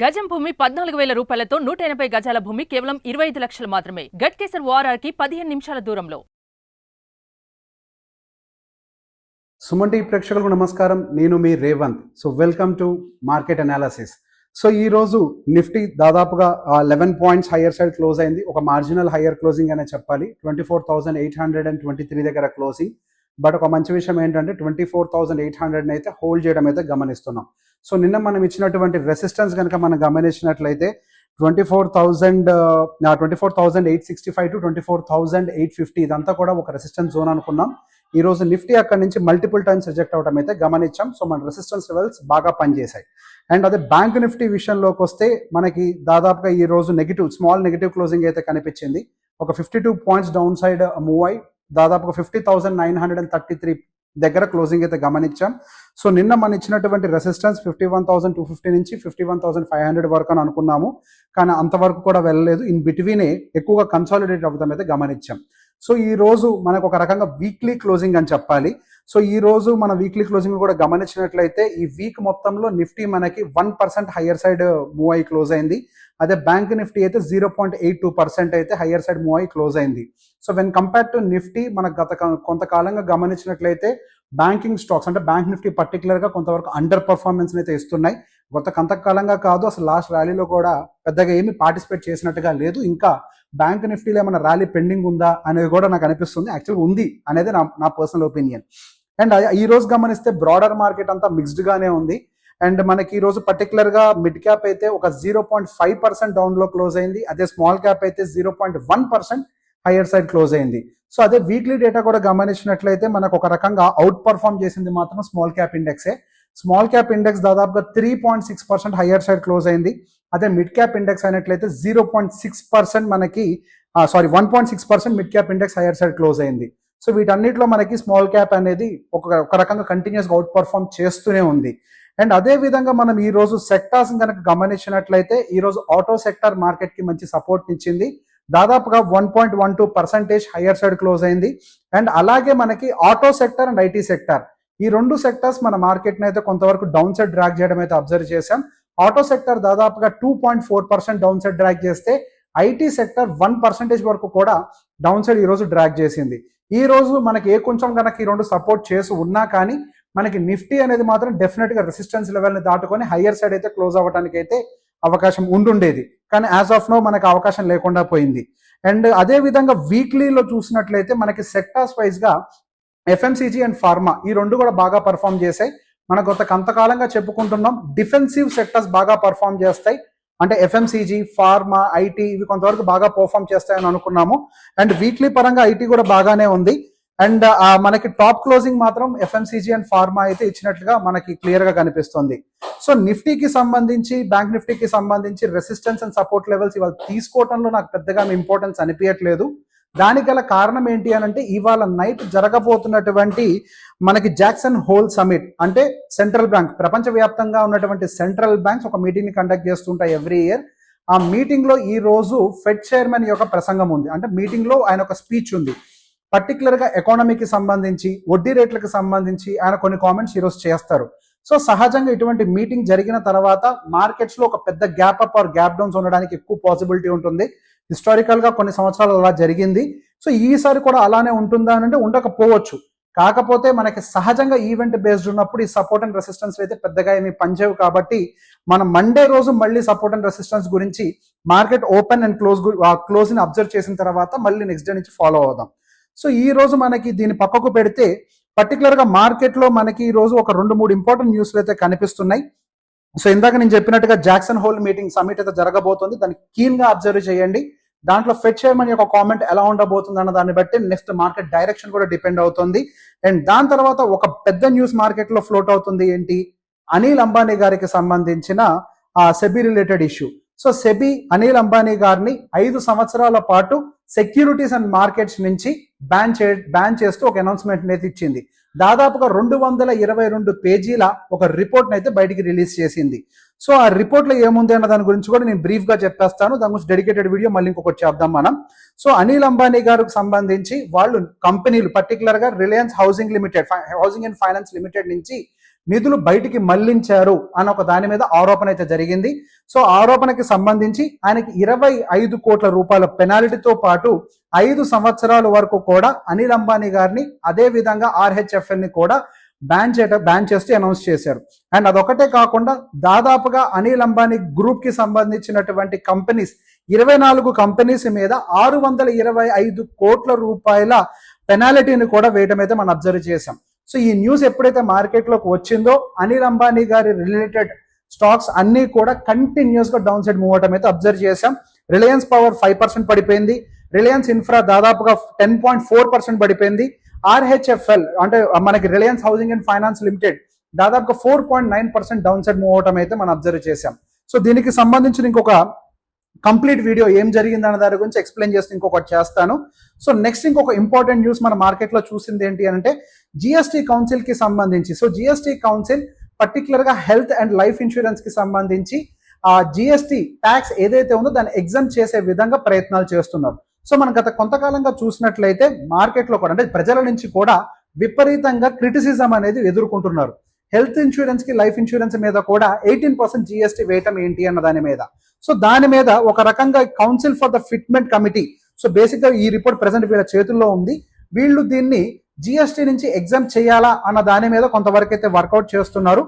గజం భూమి 14,000 రూపాయలతో 180 గజాల భూమి కేవలం 25 లక్షలు మాత్రమే. గట్కేసర్ ఓఆర్ఆర్కి 15 నిమిషాల దూరంలో. సుమన్ టీవీ ప్రేక్షకులకు నమస్కారం. నేను మీ Revanth. So welcome to market analysis. So ఈ రోజు నిఫ్టీ దాదాపుగా 11 పాయింట్స్ హయ్యర్ సైడ్ క్లోజ్ అయింది. ఒక మార్జినల్ హయ్యర్ క్లోజింగ్ అనే చెప్పాలి. 24,823 దగ్గర క్లోజింగ్. బట్ ఒక మంచి విషయం ఏంటంటే 24,800 అయితే హోల్డ్ చేయడం అయితే గమనిస్తున్నాం. సో నిన్న మనం ఇచ్చినటువంటి రెసిస్టెన్స్ కనుక మనం గమనించినట్లయితే 24,865 టు 24,850 ఇదంతా కూడా ఒక రెసిస్టెన్స్ జోన్ అనుకున్నాం. ఈ రోజు నిఫ్టీ అక్కడి నుంచి మల్టిపుల్ టైమ్స్ రిజెక్ట్ అవడం అయితే గమనించాం. సో మన రెసిస్టెన్స్ లెవెల్స్ బాగా పనిచేశాయి. అండ్ అదే బ్యాంక్ నిఫ్టీ విషయంలోకి వస్తే మనకి దాదాపుగా ఈ రోజు స్మాల్ నెగిటివ్ క్లోజింగ్ అయితే కనిపించింది. ఒక 52 పాయింట్స్ డౌన్ సైడ్ మూవ్ అయి దాదాపుగా 50,933 దగ్గర క్లోజింగ్ అయితే గమనించాం. సో నిన్న మనం ఇచ్చినటువంటి రెసిస్టెన్స్ 51,250 నుంచి 51,500 వరకు అని అనుకున్నాము. కానీ అంతవరకు కూడా వెళ్ళలేదు. ఇన్ బిట్వీనే ఎక్కువగా కన్సాలిడేట్ అవ్వడం అయితే గమనించాం. సో ఈ రోజు మనకు ఒక రకంగా వీక్లీ క్లోజింగ్ అని చెప్పాలి. సో ఈ రోజు మన వీక్లీ క్లోజింగ్ కూడా గమనించినట్లయితే ఈ వీక్ మొత్తంలో నిఫ్టీ మనకి 1% హయ్యర్ సైడ్ మూవ్ అయి క్లోజ్ అయింది. అదే బ్యాంక్ నిఫ్టీ అయితే 0.82% అయితే హయ్యర్ సైడ్ మూవ్ అయి క్లోజ్ అయింది. So when compare to Nifty మనకు కొంతకాలంగా గమనించినట్లయితే బ్యాంకింగ్ స్టాక్స్ అంటే బ్యాంక్ నిఫ్టీ పర్టికులర్గా కొంతవరకు అండర్ పర్ఫార్మెన్స్ అయితే ఇస్తున్నాయి. కొంతకాలంగా కాదు, అసలు లాస్ట్ ర్యాలీలో కూడా పెద్దగా ఏమి పార్టిసిపేట్ చేసినట్టుగా లేదు. ఇంకా బ్యాంక్ నిఫ్టీలో ఏమైనా ర్యాలీ పెండింగ్ ఉందా అనేది కూడా నాకు అనిపిస్తుంది. యాక్చువల్గా ఉంది అనేది నా పర్సనల్ ఒపీనియన్. అండ్ ఈ రోజు గమనిస్తే బ్రాడర్ మార్కెట్ అంతా మిక్స్డ్గానే ఉంది. అండ్ మనకి ఈ రోజు పర్టికులర్గా మిడ్ క్యాప్ అయితే ఒక 0.5% డౌన్లో క్లోజ్ అయింది. అదే స్మాల్ క్యాప్ అయితే 0.1% హయ్యర్ సైడ్ క్లోజ్ అయింది. సో అదే వీక్లీ డేటా కూడా గమనించినట్లయితే మనకు ఒక రకంగా అవుట్ పర్ఫార్మ్ చేసింది మాత్రం స్మాల్ క్యాప్ ఇండెక్సే. స్మాల్ క్యాప్ ఇండెక్స్ దాదాపుగా 3.6% హయ్యర్ సైడ్ క్లోజ్ అయింది. అదే మిడ్ క్యాప్ ఇండెక్స్ అయినట్లయితే 0.6% మనకి 1.6% mid cap index higher side close అయింది. సో వీటన్నిటిలో మనకి స్మాల్ క్యాప్ అనేది ఒక రకంగా కంటిన్యూస్గా అవుట్ పర్ఫార్మ్ చేస్తూనే ఉంది. అండ్ అదే విధంగా మనం ఈ రోజు సెక్టార్స్ కనుక గమనించినట్లయితే ఈ రోజు ఆటో సెక్టార్ మార్కెట్ కి మంచి సపోర్ట్ ఇచ్చింది. దాదాపుగా 1.12% హయ్యర్ సైడ్ క్లోజ్ అయింది. అండ్ అలాగే మనకి auto sector and IT sector ఈ రెండు సెక్టర్స్ మన మార్కెట్ని అయితే కొంతవరకు డౌన్ సైడ్ డ్రాగ్ చేయడం అయితే అబ్జర్వ్ చేశాం. ఆటో సెక్టర్ దాదాపుగా 2.4% డౌన్ సైడ్ డ్రాగ్ చేస్తే ఐటీ సెక్టర్ 1% వరకు కూడా డౌన్ సైడ్ ఈ రోజు డ్రాగ్ చేసింది. ఈ రోజు మనకి కొంచెం కనుక ఈ రెండు సపోర్ట్ చేసి ఉన్నా కానీ మనకి నిఫ్టీ అనేది మాత్రం డెఫినెట్ గా రెసిస్టెన్స్ లెవెల్ని దాటుకొని హయ్యర్ సైడ్ అయితే క్లోజ్ అవ్వడానికి అయితే అవకాశం ఉండుండేది. కానీ యాజ్ ఆఫ్ నో మనకు అవకాశం లేకుండా పోయింది. అండ్ అదే విధంగా వీక్లీలో చూసినట్లయితే మనకి సెక్టార్స్ వైజ్ గా ఎఫ్ఎంసీజీ అండ్ ఫార్మా ఈ రెండు కూడా బాగా పర్ఫామ్ చేశాయి. మనకు కొంతకాలంగా చెప్పుకుంటున్నాం డిఫెన్సివ్ సెక్టర్స్ బాగా పర్ఫామ్ చేస్తాయి. అంటే ఎఫ్ఎంసీజీ, ఫార్మా, ఐటీ ఇవి కొంతవరకు బాగా పర్ఫామ్ చేస్తాయని అనుకున్నాము. అండ్ వీక్లీ పరంగా ఐటీ కూడా బాగానే ఉంది. అండ్ మనకి టాప్ క్లోజింగ్ మాత్రం ఎఫ్ఎంసీజీ అండ్ ఫార్మా అయితే ఇచ్చినట్లుగా మనకి క్లియర్ గా కనిపిస్తుంది. సో నిఫ్టీకి సంబంధించి బ్యాంక్ నిఫ్టీకి సంబంధించి రెసిస్టెన్స్ అండ్ సపోర్ట్ లెవెల్స్ ఇవాళ తీసుకోవడంలో నాకు పెద్దగా ఇంపార్టెన్స్ అనిపించట్లేదు. దానికి గల కారణం ఏంటి అని అంటే ఇవాళ నైట్ జరగబోతున్నటువంటి మనకి జాక్సన్ హోల్ సమిట్ అంటే సెంట్రల్ బ్యాంక్ ప్రపంచవ్యాప్తంగా ఉన్నటువంటి సెంట్రల్ బ్యాంక్స్ ఒక మీటింగ్ ని కండక్ట్ చేస్తుంటాయి ఎవ్రీ ఇయర్. ఆ మీటింగ్ లో ఈ రోజు ఫెడ్ చైర్మన్ యొక్క ప్రసంగం ఉంది. అంటే మీటింగ్ లో ఆయన ఒక స్పీచ్ ఉంది. పర్టికులర్గా ఎకానమీకి సంబంధించి వడ్డీ రేట్లకు సంబంధించి ఆయన కొన్ని కామెంట్స్ ఈరోజు చేస్తారు. సో సహజంగా ఇటువంటి మీటింగ్ జరిగిన తర్వాత మార్కెట్స్ లో ఒక పెద్ద gap up or gap downs ఉండడానికి ఎక్కువ పాసిబిలిటీ ఉంటుంది. హిస్టారికల్ గా కొన్ని సంవత్సరాలు అలా జరిగింది. సో ఈసారి కూడా అలానే ఉంటుందా అని అంటే ఉండకపోవచ్చు. కాకపోతే మనకి సహజంగా ఈవెంట్ బేస్డ్ ఉన్నప్పుడు ఈ సపోర్ట్ అండ్ రెసిస్టెన్స్ అయితే పెద్దగా ఏమి పనిచేయవు. కాబట్టి మనం మండే రోజు మళ్ళీ సపోర్ట్ అండ్ రెసిస్టెన్స్ గురించి మార్కెట్ ఓపెన్ అండ్ క్లోజ్ ని అబ్జర్వ్ చేసిన తర్వాత మళ్ళీ నెక్స్ట్ డే నుంచి ఫాలో అవుదాం. సో ఈ రోజు మనకి దీన్ని పక్కకు పెడితే పర్టికులర్ గా మార్కెట్ లో మనకి ఈ రోజు ఒక 2-3 ఇంపార్టెంట్ న్యూస్లు అయితే కనిపిస్తున్నాయి. సో ఇందాక నేను చెప్పినట్టుగా జాక్సన్ హోల్ మీటింగ్ సమిట్ అయితే జరగబోతుంది. దాన్ని కీన్ గా అబ్జర్వ్ చేయండి. దాంట్లో ఫెడ్ చైర్మన్ యొక్క కామెంట్ ఎలా ఉండబోతుంది అన్న దాన్ని బట్టి నెక్స్ట్ మార్కెట్ డైరెక్షన్ కూడా డిపెండ్ అవుతుంది. అండ్ దాని తర్వాత ఒక పెద్ద న్యూస్ మార్కెట్ లో ఫ్లోట్ అవుతుంది ఏంటి, అనిల్ అంబానీ గారికి సంబంధించిన SEBI related issue. So SEBI Anil Ambani గారిని 5 సంవత్సరాల పాటు సెక్యూరిటీస్ అండ్ మార్కెట్స్ నుంచి బ్యాన్ చేస్తూ ఒక అనౌన్స్మెంట్ అయితే ఇచ్చింది. దాదాపుగా 222 పేజీల ఒక రిపోర్ట్ అయితే బయటికి రిలీజ్ చేసింది. సో ఆ రిపోర్ట్ లో ఏముంది అన్న దాని గురించి కూడా నేను బ్రీఫ్ గా చెప్పేస్తాను. దాని గురించి డెడికేటెడ్ వీడియో మళ్ళీ ఇంకొకటి చేద్దాం మనం. సో అనిల్ అంబానీ గారికి సంబంధించి వాళ్ళు కంపెనీలు పర్టికులర్ గా Reliance housing and finance limited నుంచి నిధులు బయటికి మళ్లించారు అని ఒక దాని మీద ఆరోపణ అయితే జరిగింది. సో ఆరోపణకి సంబంధించి ఆయనకి 25 కోట్ల రూపాయల పెనాల్టీతో పాటు 5 సంవత్సరాల వరకు కూడా అనిల్ అంబానీ గారిని అదే విధంగా RHFL ని కూడా బ్యాన్ చేస్తూ అనౌన్స్ చేశారు. అండ్ అదొకటే కాకుండా దాదాపుగా అనిల్ అంబానీ గ్రూప్ కి సంబంధించినటువంటి కంపెనీస్ 24 కంపెనీస్ మీద 625 కోట్ల రూపాయల పెనాల్టీని కూడా వేయడం అయితే మనం అబ్జర్వ్ చేశాం. సో ఈ న్యూస్ ఎప్పుడైతే మార్కెట్లోకి వచ్చిందో అనిల్ అంబానీ గారి రిలేటెడ్ స్టాక్స్ అన్ని కూడా కంటిన్యూస్ గా డౌన్ సైడ్ మూవ్ అవటం అయితే అబ్జర్వ్ చేశాం. రిలయన్స్ పవర్ 5% పడిపోయింది, రిలయన్స్ ఇన్ఫ్రా దాదాపుగా 10.4% పడిపోయింది, RHFL అంటే మనకి Reliance housing and finance limited దాదాపుగా 4.9% డౌన్ సైడ్ మూవ్ అవటం అయితే మనం అబ్జర్వ్ చేశాం. సో దీనికి సంబంధించిన ఇంకొక కంప్లీట్ వీడియో ఏం జరిగింది అన్న దాని గురించి ఎక్స్ప్లెయిన్ చేస్తూ ఇంకొకటి చేస్తాను. సో నెక్స్ట్ ఇంకొక ఇంపార్టెంట్ న్యూస్ మన మార్కెట్ లో చూసింది ఏంటి అంటే జిఎస్టీ కౌన్సిల్ కి సంబంధించి. సో జిఎస్టీ కౌన్సిల్ పర్టికులర్ గా హెల్త్ అండ్ లైఫ్ ఇన్సూరెన్స్ కి సంబంధించి ఆ జిఎస్టీ ట్యాక్స్ ఏదైతే ఉందో దాన్ని ఎగ్జామ్ చేసే విధంగా ప్రయత్నాలు చేస్తున్నారు. సో మనం గత కొంతకాలంగా చూసినట్లయితే మార్కెట్ లో కూడా అంటే ప్రజల నుంచి కూడా విపరీతంగా క్రిటిసిజం అనేది ఎదుర్కొంటున్నారు. హెల్త్ ఇన్సూరెన్స్ కి లైఫ్ ఇన్సూరెన్స్ మీద కూడా 18% జిఎస్టీ వేయటం ఏంటి అన్న దాని మీద. సో దాని మీద ఒక రకంగా council for the fitment committee, so basic గా ఈ రిపోర్ట్ ప్రెసెంట్ వీళ్ళ చేతుల్లో ఉంది. వీళ్ళు దీన్ని జిఎస్టీ నుంచి ఎగ్జామ్ చేయాలా అన్న దాని మీద కొంతవరకు అయితే వర్కౌట్ చేస్తున్నారు.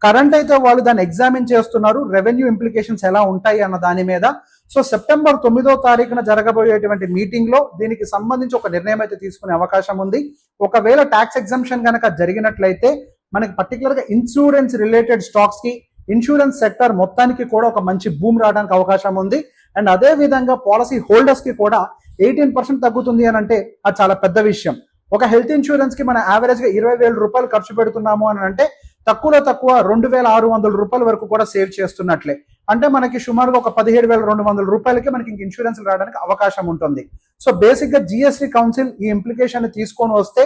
కరెంట్ అయితే వాళ్ళు దాన్ని ఎగ్జామిన్ చేస్తున్నారు, రెవెన్యూ ఇంప్లికేషన్స్ ఎలా ఉంటాయి అన్న దాని మీద. సో సెప్టెంబర్ 9వ తారీఖున జరగబోయేటువంటి మీటింగ్ లో దీనికి సంబంధించి ఒక నిర్ణయం అయితే తీసుకునే అవకాశం ఉంది. ఒకవేళ ట్యాక్స్ ఎగ్జామ్షన్ కనుక జరిగినట్లయితే మనకి పర్టికులర్ గా ఇన్సూరెన్స్ రిలేటెడ్ స్టాక్స్ కి ఇన్సూరెన్స్ సెక్టర్ మొత్తానికి కూడా ఒక మంచి బూమ్ రావడానికి అవకాశం ఉంది. అండ్ అదే విధంగా పాలసీ హోల్డర్స్ కి కూడా 18% తగ్గుతుంది అని అంటే అది చాలా పెద్ద విషయం. ఒక హెల్త్ ఇన్సూరెన్స్ కి మనం యావరేజ్ గా 20,000 రూపాయలు ఖర్చు పెడుతున్నాము అని అంటే తక్కువలో తక్కువ 2,600 రూపాయల వరకు కూడా సేవ్ చేస్తున్నట్లే. అంటే మనకి సుమారుగా ఒక 17,200 రూపాయలకి మనకి ఇంక ఇన్సూరెన్స్ రావడానికి అవకాశం ఉంటుంది. సో బేసిక్ గా జిఎస్టీ కౌన్సిల్ ఈ ఇంప్లికేషన్ తీసుకొని వస్తే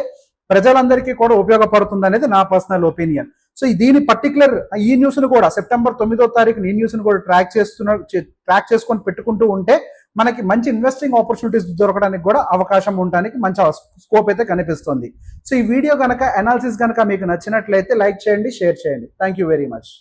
ప్రజలందరికీ కూడా ఉపయోగపడుతుంది అనేది నా పర్సనల్ ఒపీనియన్. సో దీని పర్టికులర్ ఈ న్యూస్ ను కూడా సెప్టెంబర్ 9వ తారీఖున ఈ న్యూస్ ను కూడా ట్రాక్ చేసుకొని పెట్టుకుంటూ ఉంటే మనకి మంచి ఇన్వెస్టింగ్ ఆపర్చునిటీస్ దొరకడానికి కూడా అవకాశం ఉండడానికి మంచి స్కోప్ అయితే కనిపిస్తుంది. సో ఈ వీడియో కనుక అనాలిసిస్ కనుక మీకు నచ్చినట్లయితే లైక్ చేయండి, షేర్ చేయండి. Thank you very much.